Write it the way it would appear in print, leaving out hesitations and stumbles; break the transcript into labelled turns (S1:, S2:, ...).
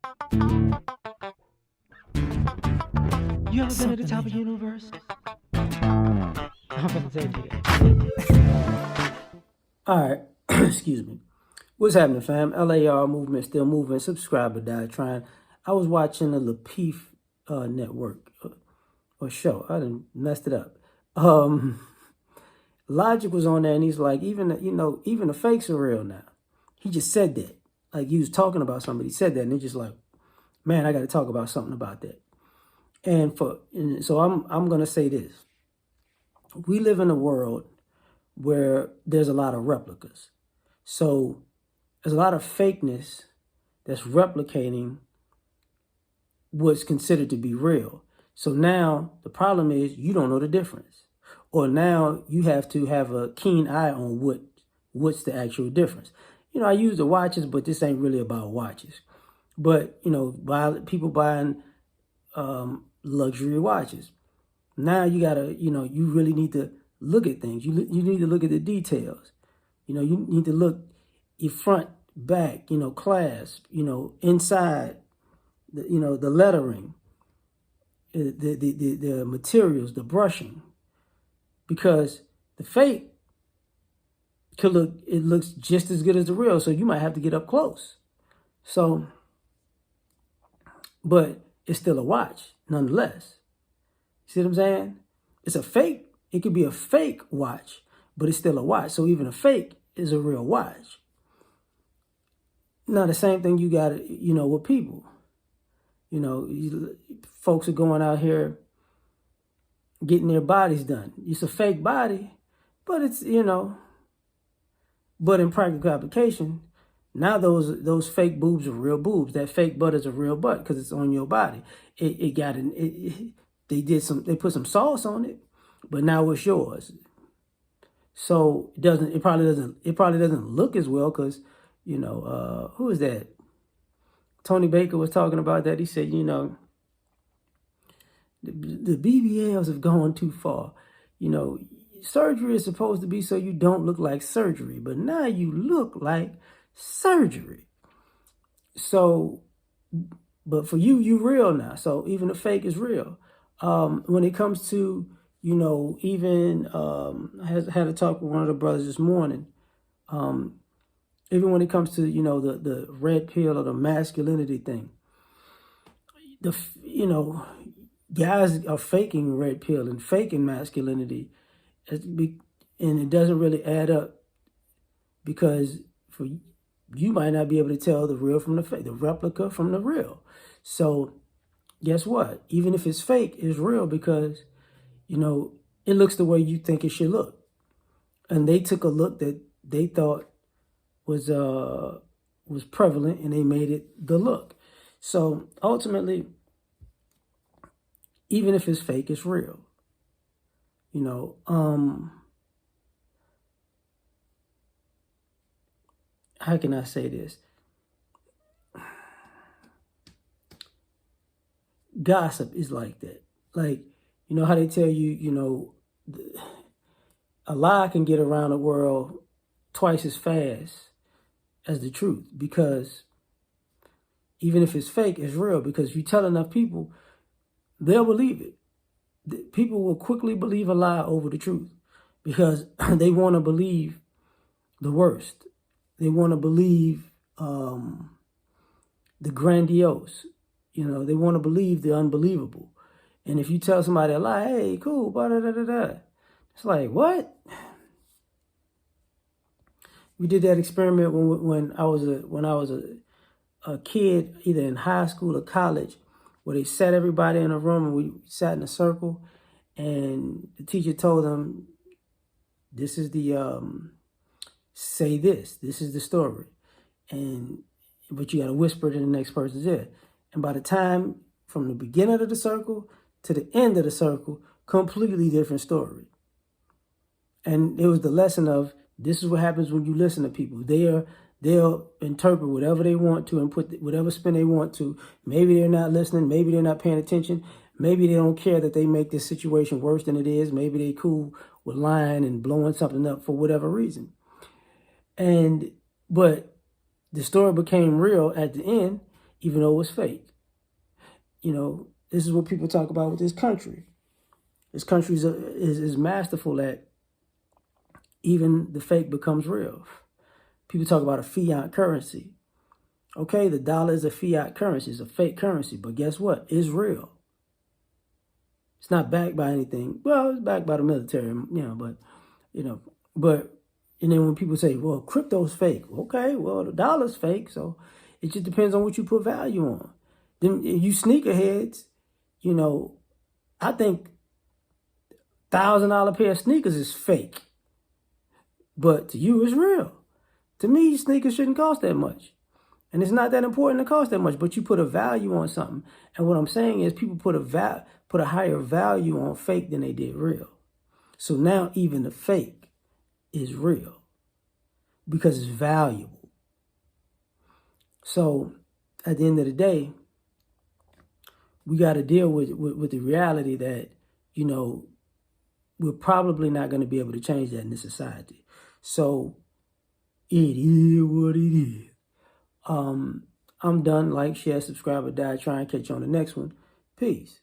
S1: You ever been at the top of the universe? I'm gonna take you.
S2: All right, excuse me. What's happening, fam? L.A.R. movement still moving. Subscriber died trying. I was watching the Lapeef network or show. I done messed it up. Logic was on there, and he's like, even the fakes are real now. He just said that. Like he was talking about somebody, said that, and they're just like, man, I got to talk about something about that. And so I'm gonna say this: we live in a world where there's a lot of replicas. So there's a lot of fakeness that's replicating what's considered to be real. So now the problem is you don't know the difference. Or now you have to have a keen eye on what's the actual difference. I use the watches, but this ain't really about watches. But, people buying luxury watches. Now you gotta, you really need to look at things. You need to look at the details. You need to look your front, back, clasp, inside, the lettering, the materials, the brushing, because the fake it looks just as good as the real. So you might have to get up close. So, but it's still a watch nonetheless. See what I'm saying? It's a fake. It could be a fake watch, but it's still a watch. So even a fake is a real watch. Now the same thing you got, with people. Folks are going out here getting their bodies done. It's a fake body, but it's, but in practical application, now those fake boobs are real boobs. That fake butt is a real butt because it's on your body. They put some sauce on it, but now it's yours. So it probably doesn't look as well because, who is that? Tony Baker was talking about that. He said, the BBLs have gone too far. Surgery is supposed to be so you don't look like surgery, but now you look like surgery. So, but for you real now. So even the fake is real. When it comes to, even I had a talk with one of the brothers this morning. Even when it comes to, the red pill or the masculinity thing, guys are faking red pill and faking masculinity, and it doesn't really add up because you might not be able to tell the real from the fake, the replica from the real. So guess what? Even if it's fake, it's real because, it looks the way you think it should look. And they took a look that they thought was prevalent and they made it the look. So ultimately, even if it's fake, it's real. How can I say this? Gossip is like that. Like, how they tell you, a lie can get around the world twice as fast as the truth, because even if it's fake, it's real, because if you tell enough people, they'll believe it. People will quickly believe a lie over the truth because they want to believe the worst. They want to believe the grandiose. They want to believe the unbelievable. And if you tell somebody a lie, hey, cool, blah, blah, blah, blah, blah. It's like, what? We did that experiment when I was a kid, either in high school or college, where they sat everybody in a room and we sat in a circle, and the teacher told them, this is the, say this is the story. But you got to whisper it in the next person's ear. And by the time, from the beginning of the circle to the end of the circle, completely different story. And it was the lesson of, this is what happens when you listen to people. They'll interpret whatever they want to and put whatever spin they want to. Maybe they're not listening. Maybe they're not paying attention. Maybe they don't care that they make this situation worse than it is. Maybe they cool with lying and blowing something up for whatever reason. But the story became real at the end, even though it's fake. You know, this is what people talk about with this country. This country is masterful at even the fake becomes real. People talk about a fiat currency. Okay, the dollar is a fiat currency. It's a fake currency. But guess what? It's real. It's not backed by anything. Well, it's backed by the military, and then when people say, well, crypto's fake. Okay, well, the dollar's fake. So it just depends on what you put value on. Then you sneakerheads, I think $1,000 pair of sneakers is fake. But to you, it's real. To me, sneakers shouldn't cost that much. And it's not that important to cost that much, but you put a value on something. And what I'm saying is people put a higher value on fake than they did real. So now even the fake is real because it's valuable. So at the end of the day, we got to deal with the reality that, we're probably not going to be able to change that in this society. So it is what it is. I'm done. Like, share, subscribe, or die. Try and catch you on the next one. Peace.